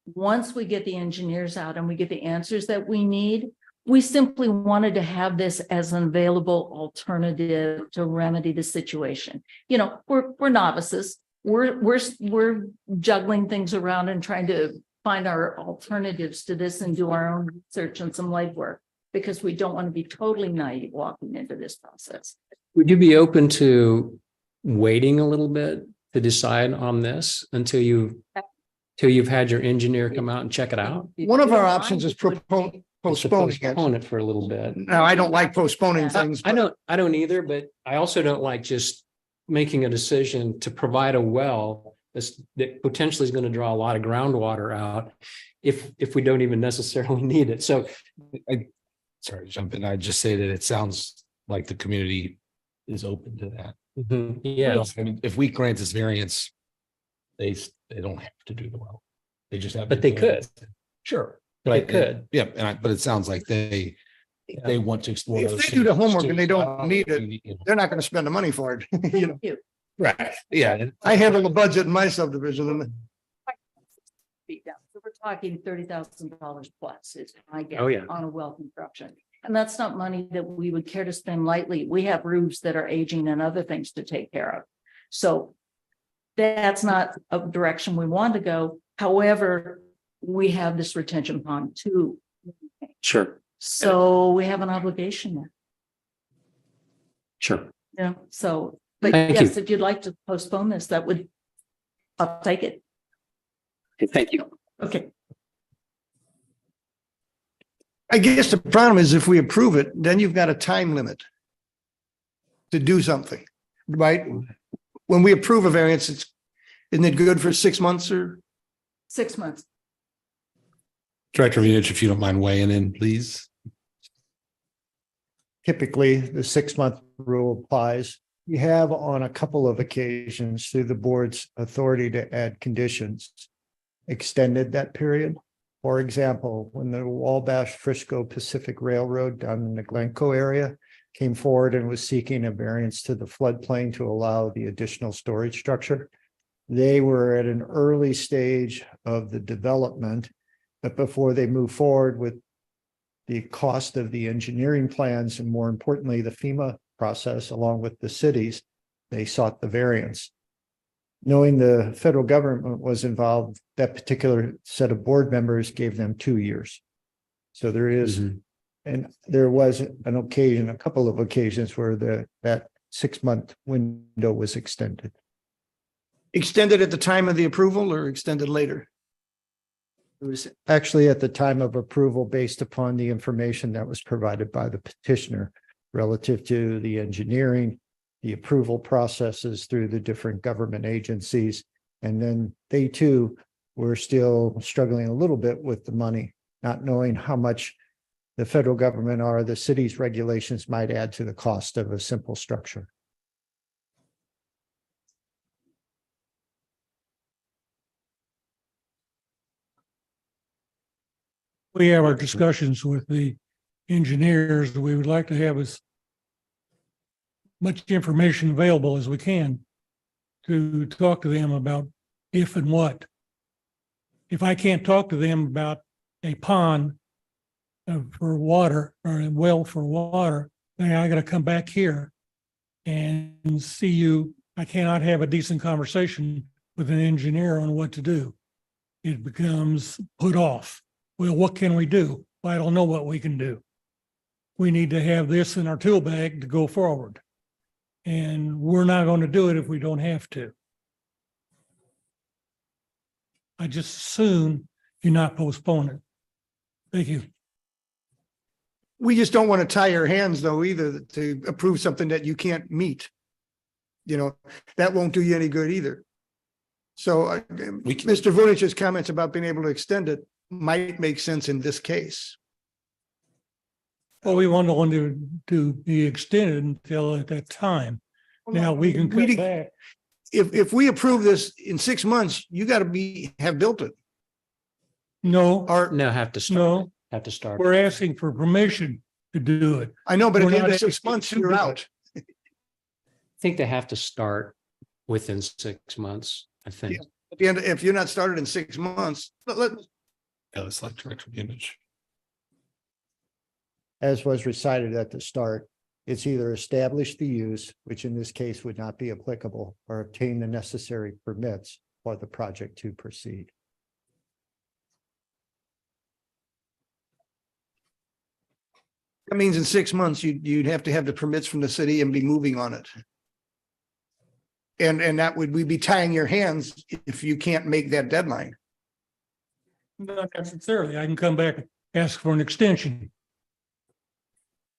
once we get the engineers out and we get the answers that we need, we simply wanted to have this as an available alternative to remedy the situation. We're novices. We're juggling things around and trying to find our alternatives to this and do our own research and some legwork, because we don't want to be totally naive walking into this process. Would you be open to waiting a little bit to decide on this until you've had your engineer come out and check it out? one of our options is postponing it. Postpone it for a little bit. Now, I don't like postponing things. I don't either, but I also don't like just making a decision to provide a well that potentially is going to draw a lot of groundwater out if we don't even necessarily need it. So Sorry to jump in. I'd just say that it sounds like the community is open to that. yeah, I mean, if we grant this variance, they don't have to do the well. They just have. but to they do could. it. Sure. They could. Yeah, but it sounds like they want to explore. If those they do the things homework too. and they don't need it, they're not going to spend the money for it. Thank you. Right, yeah. I handle the budget in my subdivision and Feet down. So we're talking $30,000 plus is my guess. Oh, yeah. On a well construction. And that's not money that we would care to spend lightly. We have roofs that are aging and other things to take care of. So that's not a direction we want to go. However, we have this retention pond too. Sure. So we have an obligation there. Sure. So, but Thank yes, you. if you'd like to postpone this, I'll take it. Thank you. Okay. I guess the problem is if we approve it, then you've got a time limit to do something, right? When we approve a variance, isn't it good for 6 months or? 6 months. Director Venich, if you don't mind weighing in, please. Typically, the 6-month rule applies. You have on a couple of occasions through the board's authority to add conditions, extended that period. For example, when the Wabash Frisco Pacific Railroad down in the Glencoe area came forward and was seeking a variance to the floodplain to allow the additional storage structure, they were at an early stage of the development, but before they moved forward with the cost of the engineering plans and more importantly, the FEMA process along with the cities, they sought the variance. Knowing the federal government was involved, that particular set of board members gave them 2 years. So there is, and there was an occasion, a couple of occasions where that 6-month window was extended. Extended at the time of the approval or extended later? It was actually at the time of approval based upon the information that was provided by the petitioner relative to the engineering, the approval processes through the different government agencies. And then they too were still struggling a little bit with the money, not knowing how much the federal government or the city's regulations might add to the cost of a simple structure. We have our discussions with the engineers. We would like to have as much information available as we can to talk to them about if and what. If I can't talk to them about a pond for water or a well for water, then I got to come back here and see you. I cannot have a decent conversation with an engineer on what to do. It becomes put off. Well, what can we do? I don't know what we can do. We need to have this in our tool bag to go forward. And we're not going to do it if we don't have to. I just assume you not postpone it. Thank you. We just don't want to tie your hands though either to approve something that you can't meet. You know, that won't do you any good either. So Mr. Vunich's comments about being able to extend it might make sense in this case. Well, we want to be extended until at that time. Now we can come back. If we approve this in 6 months, you got to have built it. No, Or No, have to start. no, Have to start. we're asking for permission to do it. I know, but at We're the end not of 6 asking months, to you're do out. I think they have to start within 6 months, I think. At the end, if you're not started in 6 months, Yeah, let's let Director Venich. As was recited at the start, it's either establish the use, which in this case would not be applicable, or obtain the necessary permits for the project to proceed. that means in 6 months, you'd have to have the permits from the city and be moving on it. And that would, we'd be tying your hands if you can't make that deadline. Not necessarily. I can come back and ask for an extension.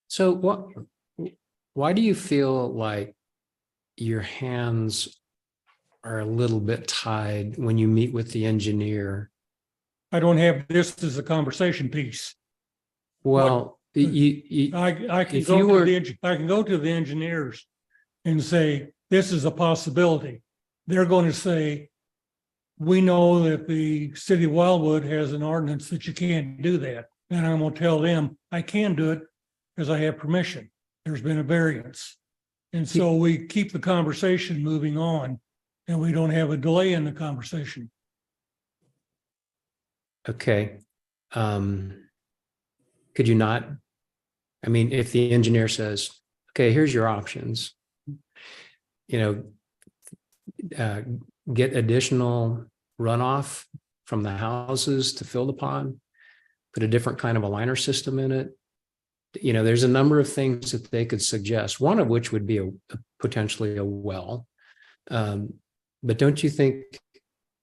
So why do you feel like your hands are a little bit tied when you meet with the engineer? I don't have this as a conversation piece. Well, you I can If go you to were- I can go to the engineers and say, this is a possibility. They're going to say, we know that the city of Wildwood has an ordinance that you can't do that. And I'm going to tell them I can do it because I have permission. There's been a variance. And so we keep the conversation moving on and we don't have a delay in the conversation. Okay. Could you not? I mean, if the engineer says, okay, here's your options, get additional runoff from the houses to fill the pond, put a different kind of a liner system in it. There's a number of things that they could suggest, one of which would be potentially a well. But don't you think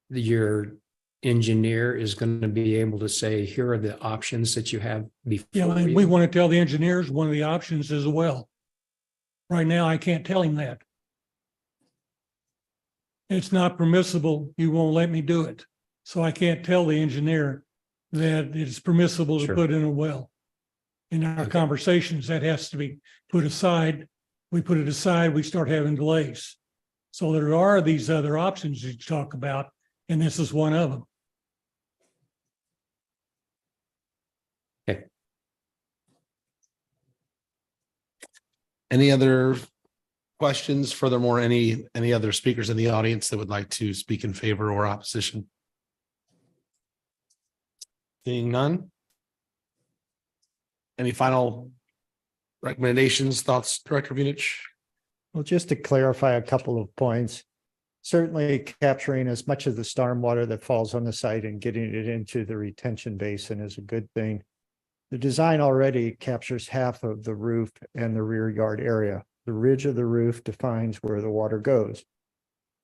your engineer is going to be able to say, here are the options that you have Yeah, before and we you. want to tell the engineers one of the options is a well. Right now, I can't tell him that. It's not permissible. You won't let me do it. So I can't tell the engineer that it's permissible to Sure. put in a well. In our Okay. conversations, that has to be put aside. We put it aside, we start having delays. So there are these other options you talk about, and this is one of them. Any other questions? Furthermore, any other speakers in the audience that would like to speak in favor or opposition? Seeing none? Any final recommendations, thoughts, Director Vunich? Well, just to clarify a couple of points. Certainly capturing as much of the stormwater that falls on the site and getting it into the retention basin is a good thing. The design already captures half of the roof and the rear yard area. The ridge of the roof defines where the water goes.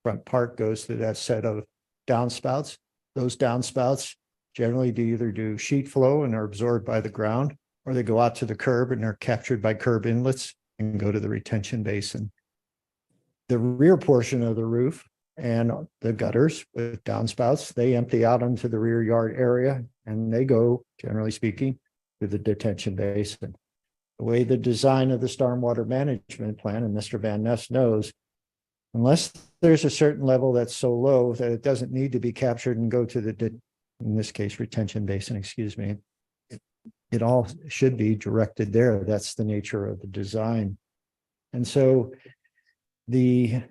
Front part goes to that set of downspouts. Those downspouts generally either do sheet flow and are absorbed by the ground, or they go out to the curb and are captured by curb inlets and go to the retention basin. The rear portion of the roof and the gutters with downspouts, they empty out into the rear yard area and they go, generally speaking, to the detention basin. The way the design of the stormwater management plan, and Mr. Van Ness knows, unless there's a certain level that's so low that it doesn't need to be captured and go to the, in this case, retention basin, excuse me, it all should be directed there. That's the nature of the design. And so the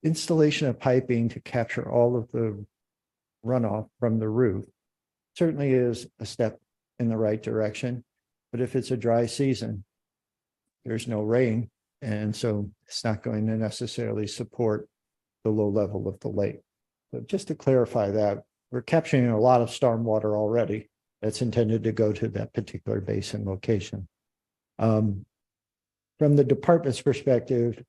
installation of piping to capture all of the runoff from the roof certainly is a step in the right direction. But if it's a dry season, there's no rain. And so it's not going to necessarily support the low level of the lake. So just to clarify that, we're capturing a lot of stormwater already that's intended to go to that particular basin location. From the department's perspective,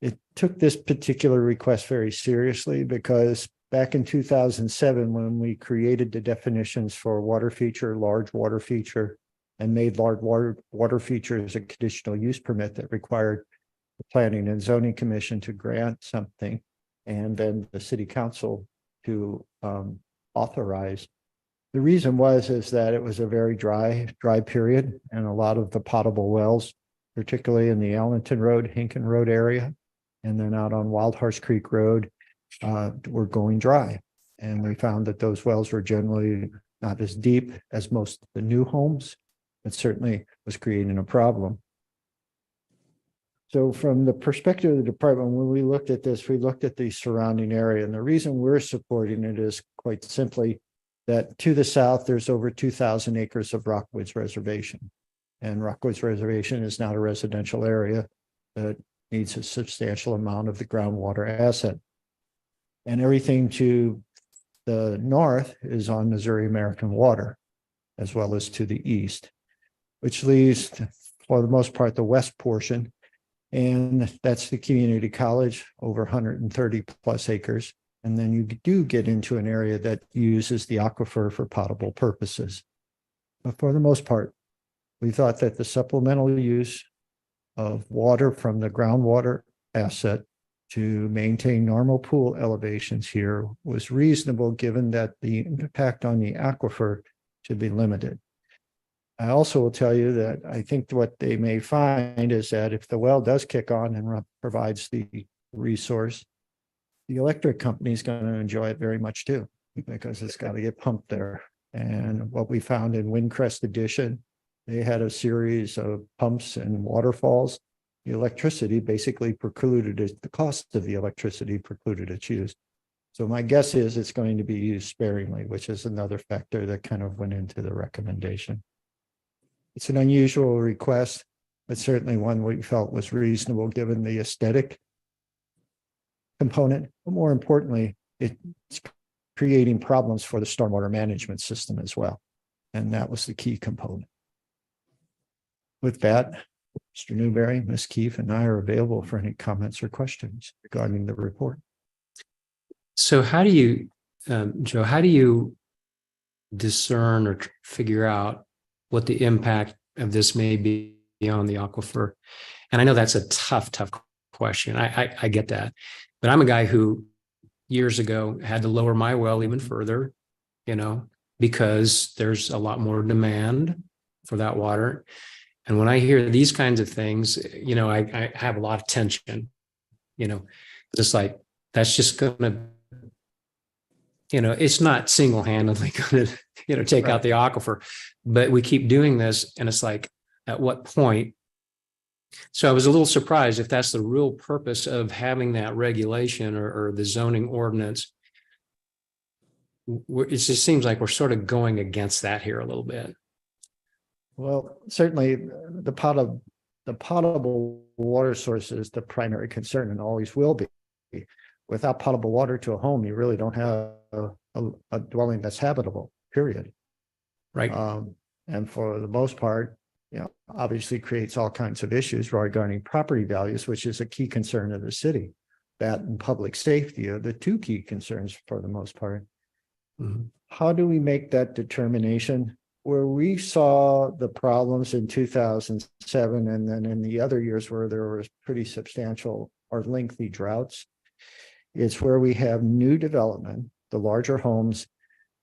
it took this particular request very seriously because back in 2007, when we created the definitions for water feature, large water feature, and made large water feature as a conditional use permit that required the Planning and Zoning Commission to grant something, and then the City Council to authorize. The reason is that it was a very dry period, and a lot of the potable wells, particularly in the Allenton Road, Hinken Road area, and then out on Wild Horse Creek Road, were going dry. And we found that those wells were generally not as deep as most of the new homes. It certainly was creating a problem. So from the perspective of the department, when we looked at this, we looked at the surrounding area. And the reason we're supporting it is quite simply that to the south, there's over 2,000 acres of Rockwoods Reservation. And Rockwoods Reservation is not a residential area that needs a substantial amount of the groundwater asset. And everything to the north is on Missouri American water, as well as to the east, which leaves, for the most part, the west portion. And that's the community college, over 130 plus acres. And then you do get into an area that uses the aquifer for potable purposes. But for the most part, we thought that the supplemental use of water from the groundwater asset to maintain normal pool elevations here was reasonable, given that the impact on the aquifer should be limited. I also will tell you that I think what they may find is that if the well does kick on and provides the resource, the electric company is going to enjoy it very much too, because it's got to get pumped there. And what we found in Windcrest Edition, they had a series of pumps and waterfalls. The electricity basically precluded it, the cost of the electricity precluded its use. So my guess is it's going to be used sparingly, which is another factor that kind of went into the recommendation. It's an unusual request, but certainly one we felt was reasonable given the aesthetic component. But more importantly, it's creating problems for the stormwater management system as well. And that was the key component. With that, Mr. Newberry, Ms. Keefe, and I are available for any comments or questions regarding the report. So how do you Joe, how do you discern or figure out what the impact of this may be on the aquifer? And I know that's a tough question. I get that. But I'm a guy who years ago had to lower my well even further, because there's a lot more demand for that water. And when I hear these kinds of things, I have a lot of tension, just like, that's just going to, it's not single-handedly going to, take out the aquifer, but we keep doing this. And it's like, at what point? So I was a little surprised if that's the real purpose of having that regulation or the zoning ordinance. It just seems like we're sort of going against that here a little bit. Well, certainly the potable water source is the primary concern and always will be. Without potable water to a home, you really don't have a dwelling that's habitable, period. Right. And for the most part, obviously creates all kinds of issues regarding property values, which is a key concern of the city. That and public safety are the two key concerns for the most part. Mm-hmm. How do we make that determination? Where we saw the problems in 2007, and then in the other years where there was pretty substantial or lengthy droughts, it's where we have new development, the larger homes,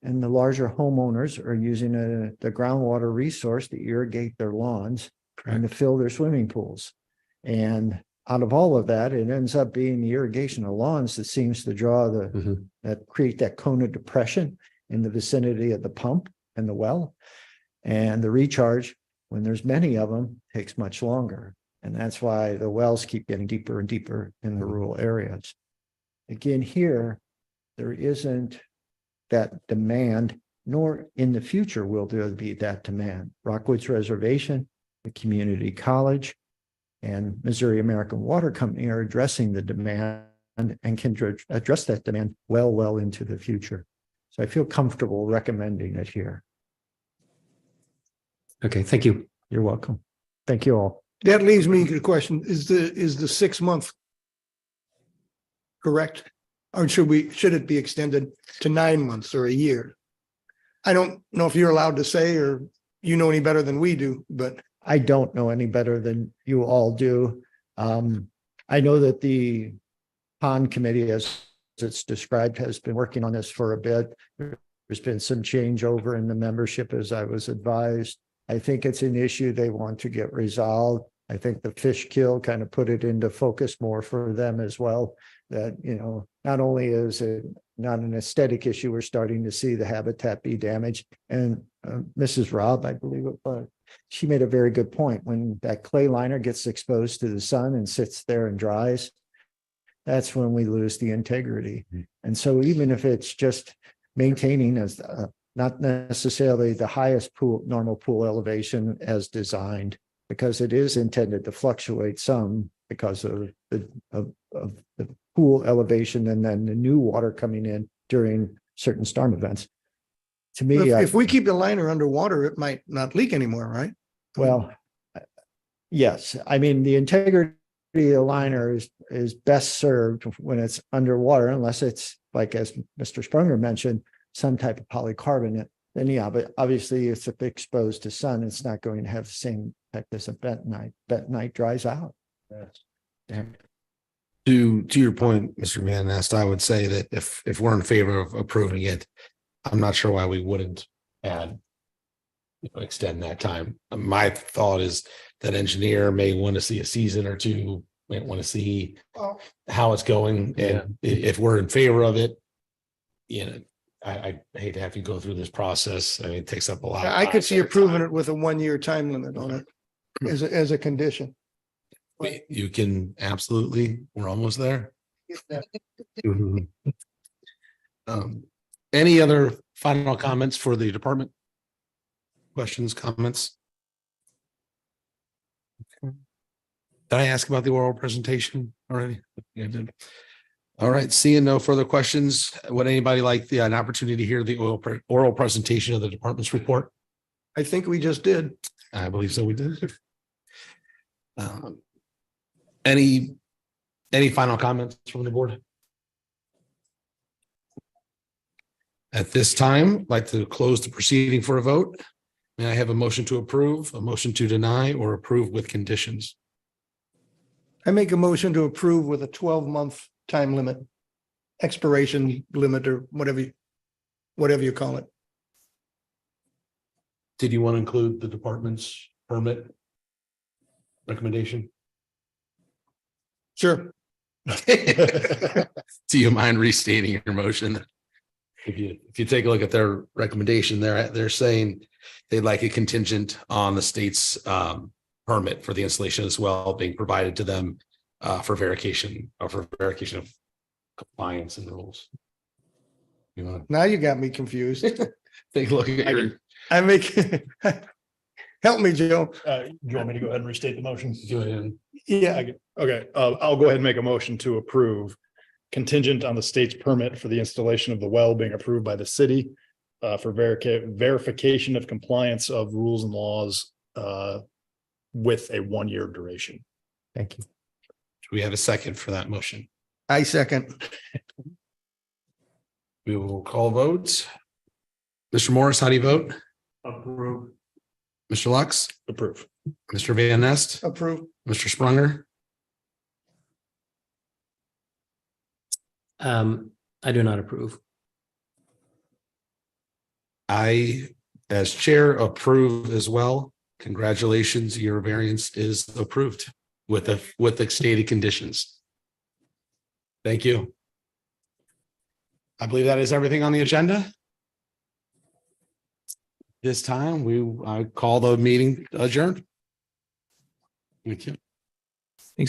and the larger homeowners are using the groundwater resource to irrigate their lawns and to fill their swimming pools. And out of all of that, it ends up being the irrigation of lawns that seems to draw that create that cone of depression in the vicinity of the pump and the well. And the recharge, when there's many of them, takes much longer. And that's why the wells keep getting deeper and deeper in the rural areas. Again, here, there isn't that demand, nor in the future will there be that demand. Rockwoods Reservation, the community college, and Missouri American Water Company are addressing the demand and can address that demand well into the future. So I feel comfortable recommending it here. Okay, thank you. You're welcome. Thank you all. That leaves me to the question, is the 6 month correct? Or should it be extended to 9 months or a year? I don't know if you're allowed to say, or you know any better than we do, but I don't know any better than you all do. I know that the pond committee, as it's described, has been working on this for a bit. There's been some changeover in the membership, as I was advised. I think it's an issue they want to get resolved. I think the fish kill kind of put it into focus more for them as well. That, not only is it not an aesthetic issue, we're starting to see the habitat be damaged. And Mrs. Robb, I believe it was, she made a very good point. When that clay liner gets exposed to the sun and sits there and dries, that's when we lose the integrity. And so even if it's just maintaining as not necessarily the highest normal pool elevation as designed, because it is intended to fluctuate some because of the pool elevation and then the new water coming in during certain storm events. To me, if we keep the liner underwater, it might not leak anymore, right? Well, yes. I mean, the integrity of the liner is best served when it's underwater, unless it's like, as Mr. Sprunger mentioned, some type of polycarbonate. Then yeah, but obviously if it's exposed to sun, it's not going to have the same effect as a bentonite. Bentonite dries out. Yes. To your point, Mr. Van Nest, I would say that if we're in favor of approving it, I'm not sure why we wouldn't extend that time. My thought is that engineer may want to see a season or two, may want to see how it's going. And if we're in favor of it, I hate to have to go through this process. I mean, it takes up a lot. I could see approving it with a 1 year time limit on it as a condition. You can absolutely, we're almost there. Any other final comments for the department? Questions, comments? Did I ask about the oral presentation already? Yeah, I did. All right, seeing no further questions, would anybody like an opportunity to hear the oral presentation of the department's report? I think we just did. I believe so, we did. Any final comments from the board? At this time, I'd like to close the proceeding for a vote. May I have a motion to approve, a motion to deny, or approve with conditions? I make a motion to approve with a 12-month time limit, expiration limit, or whatever you call it. Did you want to include the department's permit recommendation? Sure. Do you mind restating your motion? If you take a look at their recommendation, they're saying they'd like a contingent on the state's permit for the installation as well being provided to them for verification of compliance and rules. You want Now you got me confused. to take a look at your, I make, help me, Joe. Do you want me to go ahead and restate the motion? go ahead. Yeah, Okay, I'll go ahead and make a motion to approve contingent on the state's permit for the installation of the well being approved by the city for verification of compliance of rules and laws with a 1-year duration. Thank you. Do we have a second for that motion? I second. We will call votes. Mr. Morris, how do you vote? Approve. Mr. Lux, Approve. Mr. Van Nest, Approve. Mr. Sprunger, I do not approve. I, as chair, approve as well. Congratulations, your variance is approved with the stated conditions. Thank you. I believe that is everything on the agenda. This time, I call the meeting adjourned. Thank you.